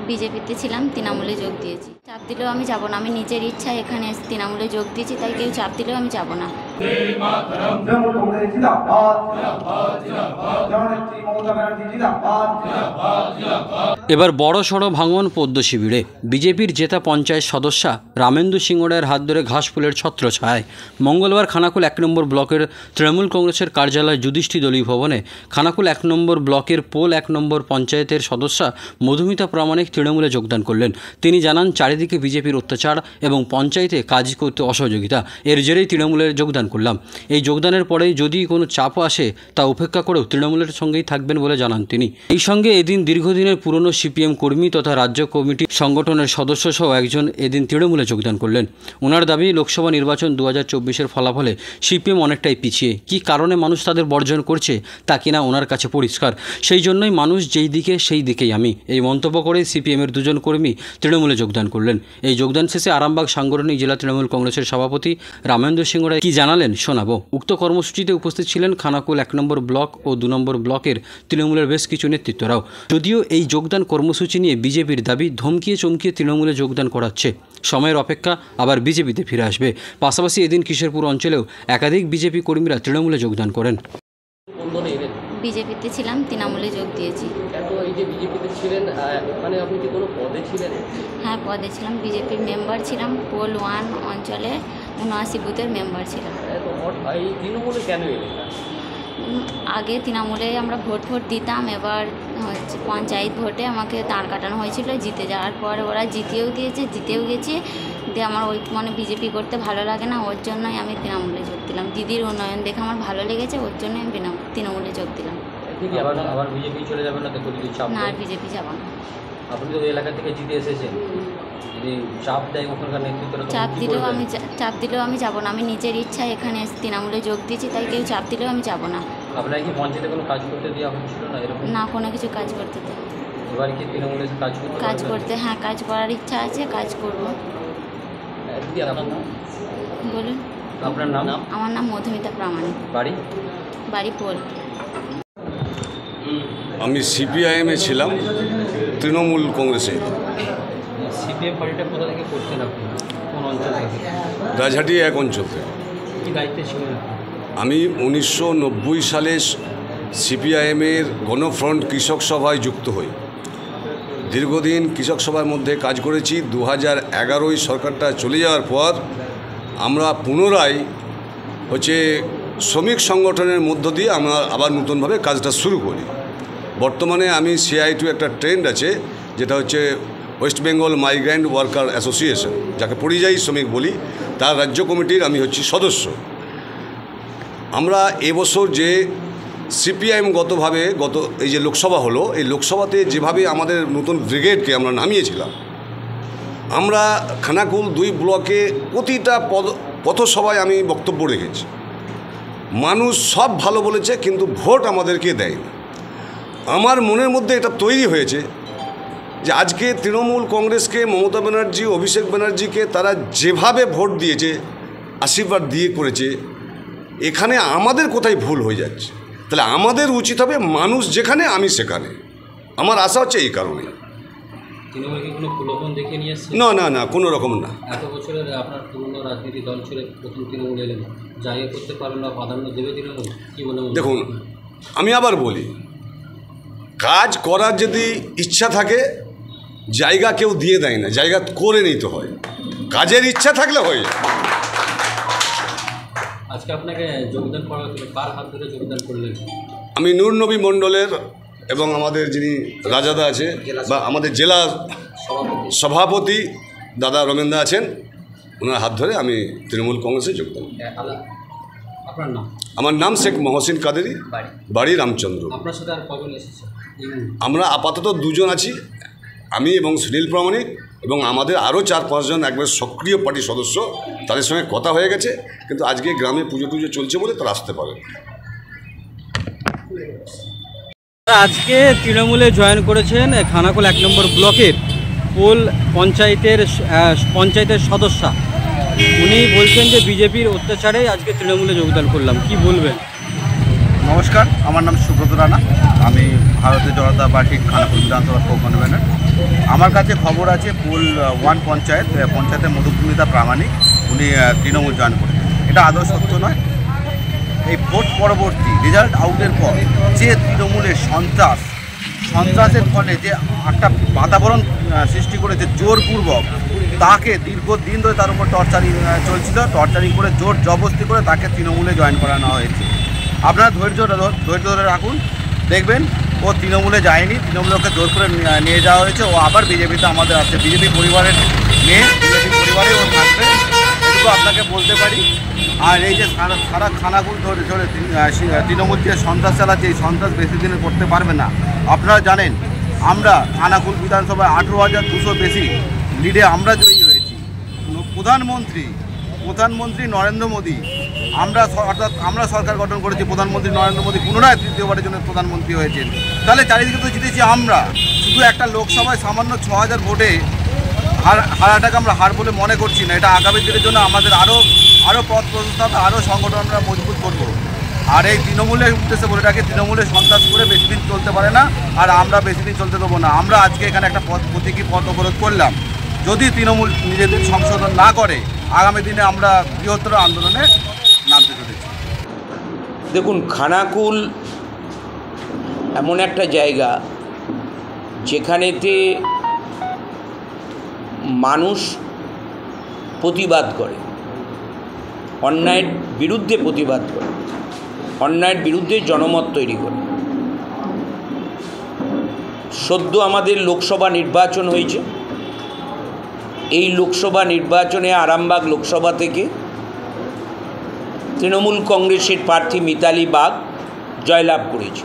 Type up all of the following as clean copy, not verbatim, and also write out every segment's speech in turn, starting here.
বিজেপিতে ছিলাম, তৃণমূলে যোগ দিয়েছি। চাপ দিলেও আমি যাব না, আমি নিজের ইচ্ছায় এখানে তৃণমূলে যোগ দিয়েছি, তাই কেউ চাপ দিলেও আমি যাব না। এবার বড় সড়ো ভাঙন পদ্ম শিবিরে বিজেপির জেতা পঞ্চায়েত সদস্যা রামেন্দু সিংহরায়ের হাত ধরে ঘাসফুলের ছত্রছায়ায় মঙ্গলবার খানাকুল 1 নম্বর ব্লকের তৃণমূল কংগ্রেসের কার্যালয় যুধিষ্ঠি দলীয় ভবনে খানাকুল 1 নম্বর ব্লকের পোল 1 নম্বর পঞ্চায়েতের সদস্যা মধুমিতা প্রামাণিক তৃণমূলে যোগদান করলেন। তিনি জানান, চারিদিকে বিজেপির অত্যাচার এবং পঞ্চায়েতে কাজ করতে অসহযোগিতা, এর জেরেই তৃণমূলে যোগদান করলাম। এই যোগদানের পরেই যদি কোনো চাপও আসে তা উপেক্ষা করেও তৃণমূলের সঙ্গেই থাকবেন বলে জানান তিনি। এই সঙ্গে এদিন দীর্ঘদিনের পুরনো সিপিএম কর্মী তথা রাজ্য কমিটি সংগঠনের সদস্য সহ একজন এদিন তৃণমূলে যোগদান করলেন। ওনার দাবি, লোকসভা নির্বাচন 2024-এর ফলাফলে সিপিএম অনেকটাই পিছিয়ে। কী কারণে মানুষ তাদের বর্জন করছে তা কিনা ওনার কাছে পরিষ্কার, সেই জন্যই মানুষ যেই দিকে সেই দিকেই আমি, এই মন্তব্য করে সিপিএমের দুজন কর্মী তৃণমূলে যোগদান করলেন। এই যোগদান শেষে আরামবাগ সাংগঠনিক জেলা তৃণমূল কংগ্রেসের সভাপতি রামেন্দু সিংহরায় কী জানালেন শোনাবো। উক্ত কর্মসূচিতে উপস্থিত ছিলেন খানাকুল 1 নম্বর ব্লক ও 2 নম্বর ব্লকের তৃণমূলের বেশ কিছু নেতৃত্বরাও। যদিও এই যোগদান কর্মসূচি নিয়ে বিজেপির দাবি, ধমকিয়ে চমকিয়ে তৃণমূলে যোগদান করাচ্ছে, সময়ের অপেক্ষা আবার বিজেপিতে ফিরে আসবে। পাশাপাশি এদিন কিশোরপুর অঞ্চলেও একাধিক বিজেপি কর্মীরা তৃণমূলে যোগদান করেন। বিজেপিতে ছিলাম, তৃণমূলে যোগ দিয়েছি। এই যে বিজেপিতে ছিলেন, মানে আপনি কি কোনো পদে ছিলেন? হ্যাঁ, পদে ছিলাম, বিজেপির মেম্বার ছিলাম, পোল 1 অঞ্চলে 79 বুথের মেম্বার ছিলাম। এই তৃণমূলে কেন এলেন? আগে তৃণমূলে আমরা ভোট দিতাম, এবার হচ্ছে পঞ্চায়েত ভোটে আমাকে দাঁড় কাটানো হয়েছিল। জিতে যাওয়ার পর ওরা জিতেও গেছে, দিয়ে আমার ওই মানে বিজেপি করতে ভালো লাগে না, ওর জন্যই আমি তৃণমূলে যোগ দিলাম। দিদির উন্নয়ন দেখে আমার ভালো লেগেছে, ওর জন্যই আমি তৃণমূলে যোগ দিলাম। আবার বিজেপি চলে যাবেন না? না, আর বিজেপি যাব না। আপনি তো এলাকা থেকে জিতে এসেছেন, যদি চাপ দেয় ওখানকার নেতৃত্বরা, চাপ দিলেও আমি যাব না, আমি নিজের ইচ্ছায় এখানে তৃণমূলে যোগ দিয়েছি, তাই কেউ চাপ দিলেও আমি যাব না। আপনার কি পঞ্চায়েতে কোনো কাজ করতে দেওয়া হচ্ছিল না? এরকম না, কোনো কিছু কাজ করতে দেয়। এবার কি তৃণমূলে কাজ করতে? হ্যাঁ, কাজ করার ইচ্ছা আছে, কাজ করব। দিদি, আপনার নাম বলুন। আপনার নাম? আমার নাম মধুমিতা প্রামাণিক, বাড়ি পোল। আমি সিপিআইএমে ছিলাম, তৃণমূল কংগ্রেসে। সিপিএম পার্টিটা কোথা থেকে করতেন আপনি? কোন অঞ্চল থেকে? রাজহাটি 1 অঞ্চল থেকে। কী দায়িত্বে ছিলেন? আমি 1990 সালে সিপিআইএমের গণফ্রন্ট কৃষক সভায় যুক্ত হই। দীর্ঘদিন কৃষক সভার মধ্যে কাজ করেছি। 2011 সরকারটা চলে যাওয়ার পর আমরা পুনরায় শ্রমিক সংগঠনের মধ্য দিয়ে আমরা আবার নতুনভাবে কাজটা শুরু করি। বর্তমানে আমি CI2 একটা ট্রেন্ড আছে, যেটা হচ্ছে West Bengal migrant worker association, যাকে পরিযায়ী শ্রমিক বলি, তার রাজ্য কমিটির আমি সদস্য। আমরা এবছর যে সিপিআইএম গত এই যে লোকসভা হলো, এই লোকসভাতে যেভাবে আমাদের নতুন ব্রিগেডকে আমরা নামিয়েছিলাম, আমরা খানাকুল 2 ব্লকে প্রতিটা পথসভায় আমি বক্তব্য রেখেছি। মানুষ সব ভালো বলেছে, কিন্তু ভোট আমাদেরকে দেয় না। আমার মনের মধ্যে এটা তৈরি হয়েছে যে আজকে তৃণমূল কংগ্রেসকে, মমতা ব্যানার্জি, অভিষেক ব্যানার্জিকে তারা যেভাবে ভোট দিয়েছে, আশীর্বাদ দিয়ে করেছে, এখানে আমাদের কোথায় ভুল হয়ে যাচ্ছে। তাহলে আমাদের উচিত হবে মানুষ যেখানে, আমি সেখানে। আমার আশা হচ্ছে এই কারণে। না, কোনো রকম না। এত বছরের আপনার পুরনো রাজনীতি দল ছেড়ে প্রথম তৃণমূল এলেন, জায়গা করতে পারলেন না, প্রাধান্য দেবে তৃণমূল? কী বলে? দেখুন, আমি আবার বলি, কাজ করার যদি ইচ্ছা থাকে, জায়গা কেউ দিয়ে দেয় না, জায়গা করে নিতে হয়। কাজের ইচ্ছা থাকলে হয়ে যায়। আজকে আপনাকে যোগদান করা হলো, কার হাত ধরে যোগদান করলেন? আমি নূর নবী মণ্ডলের এবং আমাদের যিনি রাজাদা আছে, বা আমাদের জেলা সভাপতি দাদা রমেন্দা আছেন, ওনার হাত ধরে আমি তৃণমূল কংগ্রেসে যোগদান। আপনার নাম? আমার নাম শেখ মহসিন কাদেরি, বাড়ি রামচন্দ্র। আপনার সাথে আর কজন এসেছে? আমরা আপাতত 2 জন আছি, আমি এবং সুনীল প্রামাণিক, এবং আমাদের আরও 4-5 জন একবার সক্রিয় পার্টির সদস্য, তাদের সঙ্গে কথা হয়ে গেছে, কিন্তু আজকে গ্রামে পুজো চলছে বলে তারা আসতে পারে। আজকে তৃণমূলে জয়েন করেছেন খানাকুল 1 নম্বর ব্লকের পোল পঞ্চায়েতের সদস্যা। উনি বলছেন যে বিজেপির অত্যাচারে আজকে তৃণমূলে যোগদান করলাম, কি বলবেন? নমস্কার, আমার নাম সুব্রত রানা। আমি ভারতীয় জনতা পার্টির খানাকুল বিধানসভা কো-কনভেনর। আমার কাছে খবর আছে পোল 1 পঞ্চায়েতের মধুমিতা প্রামাণিক উনি তৃণমূল জয়েন করেছেন। এটা আদৌ সত্য নয়। এই ভোট পরবর্তী রেজাল্ট আউটের পর যে তৃণমূলের সন্ত্রাসের ফলে যে একটা বাতাবরণ সৃষ্টি করেছে জোরপূর্বক, তাকে দীর্ঘদিন ধরে তার উপর টর্চারিং চলছিল। টর্চারিং করে জোর জবরদস্তি করে তাকে তৃণমূলে জয়েন করানো হয়েছে। আপনারা ধৈর্য ধরে রাখুন, দেখবেন ও তৃণমূলে যায়নি, তৃণমূলে ওকে জোর করে নিয়ে যাওয়া হয়েছে। ও আবার বিজেপিতে আমাদের আছে, বিজেপি পরিবারের মেয়ে, বিজেপি পরিবারে ও থাকবে, এটুকু আপনাকে বলতে পারি। আর এই যে সারা খানাকুল ধরে তৃণমূল যে সন্ত্রাস চালাচ্ছে, এই সন্ত্রাস বেশি দিনে করতে পারবে না। আপনারা জানেন আমরা খানাকুল বিধানসভায় 18,200 বেশি লিডে আমরা জয়ী হয়েছি। প্রধানমন্ত্রী নরেন্দ্র মোদী, আমরা সরকার গঠন করেছি, প্রধানমন্ত্রী নরেন্দ্র মোদী পুনরায় তৃতীয়বারের জন্য প্রধানমন্ত্রী হয়েছেন। তাহলে চারিদিকে তো জিতেছি আমরা। শুধু একটা লোকসভায় সামান্য 6,000 ভোটে হারাটাকে আমরা হার বলে মনে করছি না। এটা আগামী দিনের জন্য আমাদের আরও পথ প্রশস্ত হবে, আরও সংগঠন আমরা মজবুত করবো। আর এই তৃণমূলের উদ্দেশ্যে বলে রাখি, তৃণমূলের সন্ত্রাস করে বেশি দিন চলতে পারে না, আর আমরা বেশি দিন চলতে দেবো না। আমরা আজকে এখানে একটা প্রতীকী পথ অবরোধ করলাম। যদি তৃণমূল নিজেদের সংশোধন না করে, আগামী দিনে আমরা বৃহত্তর আন্দোলনে নামতে চলেছি। দেখুন, খানাকুল এমন একটা জায়গা যেখানেতে মানুষ প্রতিবাদ করে, অন্যায়ের বিরুদ্ধে প্রতিবাদ করে, অন্যায়ের বিরুদ্ধে জনমত তৈরি করে। সদ্য আমাদের লোকসভা নির্বাচন হয়েছে। এই লোকসভা নির্বাচনে আরামবাগ লোকসভা থেকে তৃণমূল কংগ্রেসের প্রার্থী মিতালি বাগ জয়লাভ করেছে।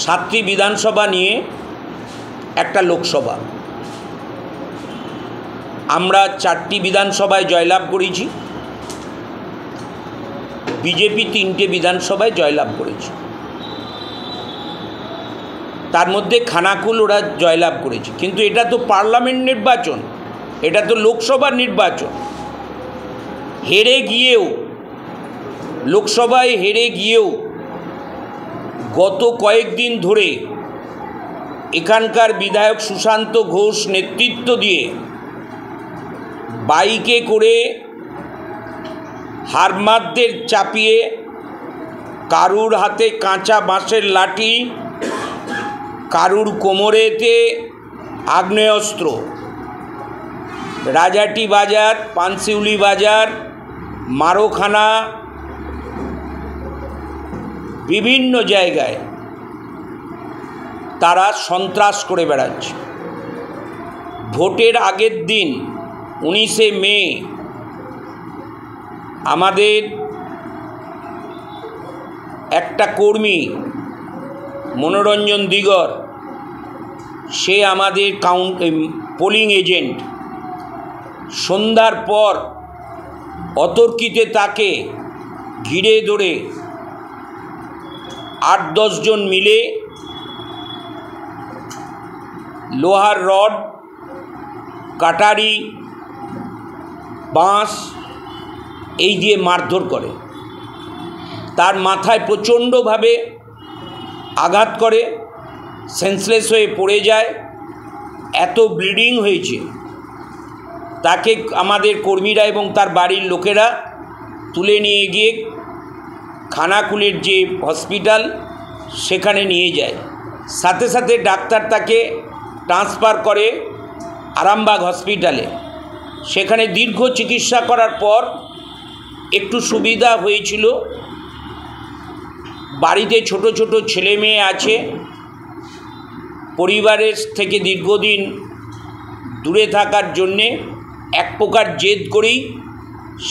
7টি বিধানসভা নিয়ে একটা লোকসভা। আমরা 4টি বিধানসভায় জয়লাভ করেছি, বিজেপি 3টে বিধানসভায় জয়লাভ করেছে। তার মধ্যে খানাকুল ওরা জয়লাভ করেছে। কিন্তু এটা তো পার্লামেন্ট নির্বাচন, এটা তো লোকসভার নির্বাচন। লোকসভায় হেরে গিয়েও গত কয়েকদিন ধরে এখানকার বিধায়ক সুশান্ত ঘোষ নেতৃত্ব দিয়ে বাইকে করে হারমাদদের চাপিয়ে, কারুর হাতে কাঁচা বাঁশের লাঠি, কারুর কোমরেতে আগ্নেয়াস্ত্র, রাজাটি বাজার, পানশিউলি বাজার, মারোখানা, বিভিন্ন জায়গায় তারা সন্ত্রাস করে বেড়াচ্ছে। ভোটের আগের দিন 19শে মে আমাদের একটা কর্মী মনোরঞ্জন দিগর, সে আমাদের পোলিং এজেন্ট, সন্ধ্যার পর অতর্কিতে তাকে ঘিরে ধরে 8-10 জন মিলে লোহার রড, কাটারি, বাঁশ এই দিয়ে মারধর করে। তার মাথায় প্রচণ্ডভাবে আঘাত করে, সেন্সলেস হয়ে পড়ে যায়। এত ব্লিডিং হয়েছে, তাকে আমাদের কর্মীরা এবং তার বাড়ির লোকেরা তুলে নিয়ে গিয়ে খানাকুলের যে হসপিটাল সেখানে নিয়ে যায়। সাথে সাথে ডাক্তার তাকে ট্রান্সফার করে আরামবাগ হসপিটালে। সেখানে দীর্ঘ চিকিৎসা করার পর একটু সুবিধা হয়েছিল। বাড়িতে ছোট ছোট ছেলে মেয়ে আছে, পরিবারের থেকে দীর্ঘদিন দূরে থাকার জন্যে এক প্রকার জেদ করেই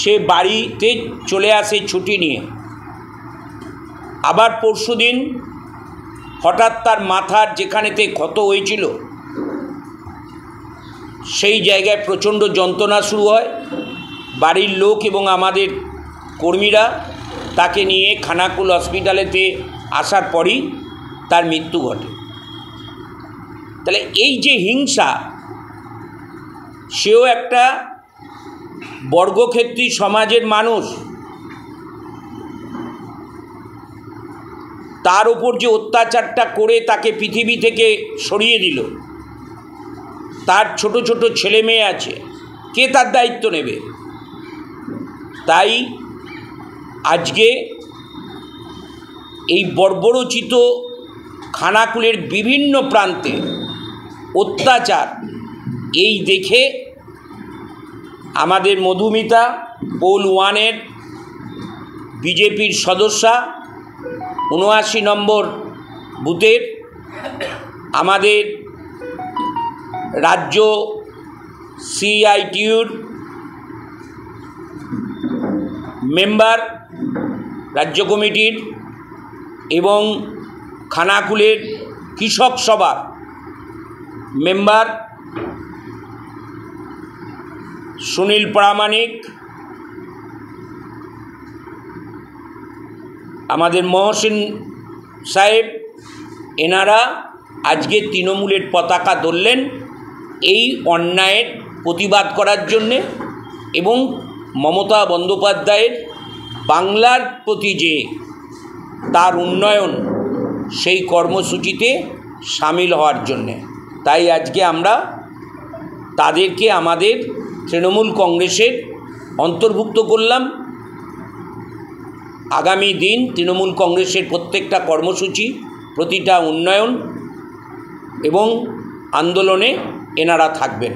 সে বাড়িতে চলে আসে ছুটি নিয়ে। আবার পরশুদিন হঠাৎ তার মাথার যেখানেতে ক্ষত হয়েছিল সেই জায়গায় প্রচণ্ড যন্ত্রণা শুরু হয়। বাড়ির লোক এবং আমাদের কর্মীরা তাকে নিয়ে খানাকুল হসপিটালেতে আসার পরই তার মৃত্যু ঘটে। তাহলে এই যে হিংসা, সেও একটা বর্গক্ষেত্রী সমাজের মানুষ। তার ওপর যে অত্যাচারটা করে তাকে পৃথিবী থেকে সরিয়ে দিল, তার ছোট ছোট ছেলে মেয়ে আছে, কে তার দায়িত্ব নেবে? তাই আজকে এই বর্বরোচিত খানাকুলের বিভিন্ন প্রান্তে অত্যাচার এই দেখে আমাদের মধুমিতা পোল 1-এর বিজেপির সদস্যা ৭৯ নম্বর বুথের আমাদের রাজ্য সিআইটিউর মেম্বার, রাজ্য কমিটির এবং খানাকুলের কৃষক সভার মেম্বার সুনীল প্রামাণিক, আমাদের মহসিন সাহেব, এনারা আজকে তৃণমূলের পতাকা ধরলেন এই অন্যায়ের প্রতিবাদ করার জন্যে এবং মমতা বন্দ্যোপাধ্যায়ের বাংলার প্রতি যে তার উন্নয়ন সেই কর্মসূচিতে সামিল হওয়ার জন্যে। তাই আজকে আমরা তাদেরকে আমাদের তৃণমূল কংগ্রেসের অন্তর্ভুক্ত করলাম। আগামী দিন তৃণমূল কংগ্রেসের প্রত্যেকটা কর্মসূচি, প্রতিটা উন্নয়ন এবং আন্দোলনে এনারা থাকবেন।